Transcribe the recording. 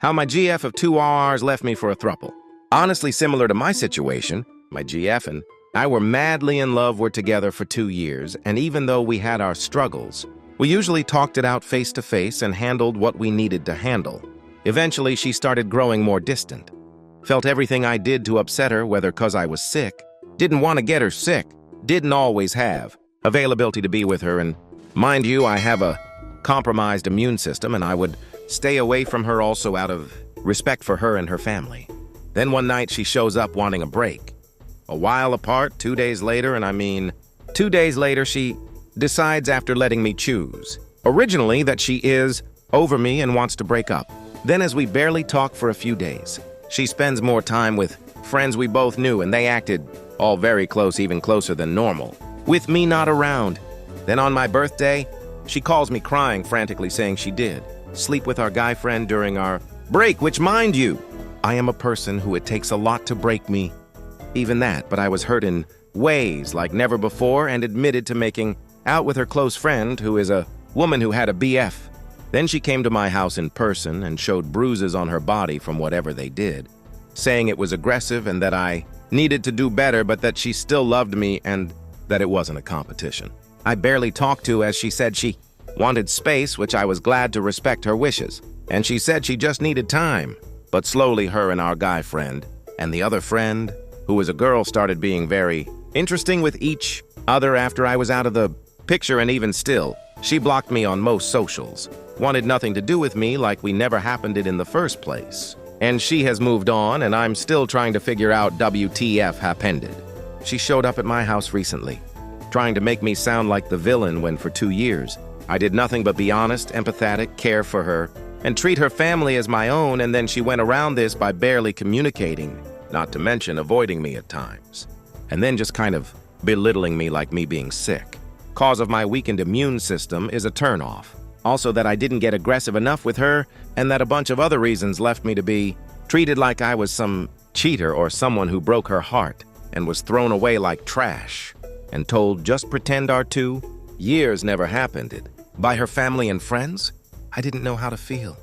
How my GF of 2 RRs left me for a throuple. Honestly similar to my situation, my GF and I were madly in love, were together for 2 years, and even though we had our struggles, we usually talked it out face to face and handled what we needed to handle. Eventually, she started growing more distant. Felt everything I did to upset her, whether 'cause I was sick, didn't want to get her sick, didn't always have availability to be with her, and mind you, I have a compromised immune system, and I would stay away from her also out of respect for her and her family. Then one night she shows up wanting a break. A while apart, 2 days later, and I mean 2 days later, she decides after letting me choose. Originally that she is over me and wants to break up. Then as we barely talk for a few days, she spends more time with friends we both knew, and they acted all very close, even closer than normal, with me not around. Then on my birthday, she calls me crying, frantically saying she did sleep with our guy friend during our break, which, mind you, I am a person who it takes a lot to break me. Even that, but I was hurt in ways like never before and admitted to making out with her close friend, who is a woman who had a BF. Then she came to my house in person and showed bruises on her body from whatever they did, saying it was aggressive and that I needed to do better, but that she still loved me and that it wasn't a competition. I barely talked to, as she said she wanted space, which I was glad to respect her wishes. And she said she just needed time. But slowly her and our guy friend and the other friend, who was a girl, started being very interesting with each other after I was out of the picture, and even still, she blocked me on most socials, wanted nothing to do with me like we never happened it in the first place. And she has moved on, and I'm still trying to figure out WTF happened. She showed up at my house recently, trying to make me sound like the villain when for 2 years, I did nothing but be honest, empathetic, care for her, and treat her family as my own, and then she went around this by barely communicating, not to mention avoiding me at times, and then just kind of belittling me like me being sick. Cause of my weakened immune system is a turnoff. Also that I didn't get aggressive enough with her, and that a bunch of other reasons left me to be treated like I was some cheater or someone who broke her heart and was thrown away like trash and told just pretend our 2 years never happened by her family and friends. I didn't know how to feel.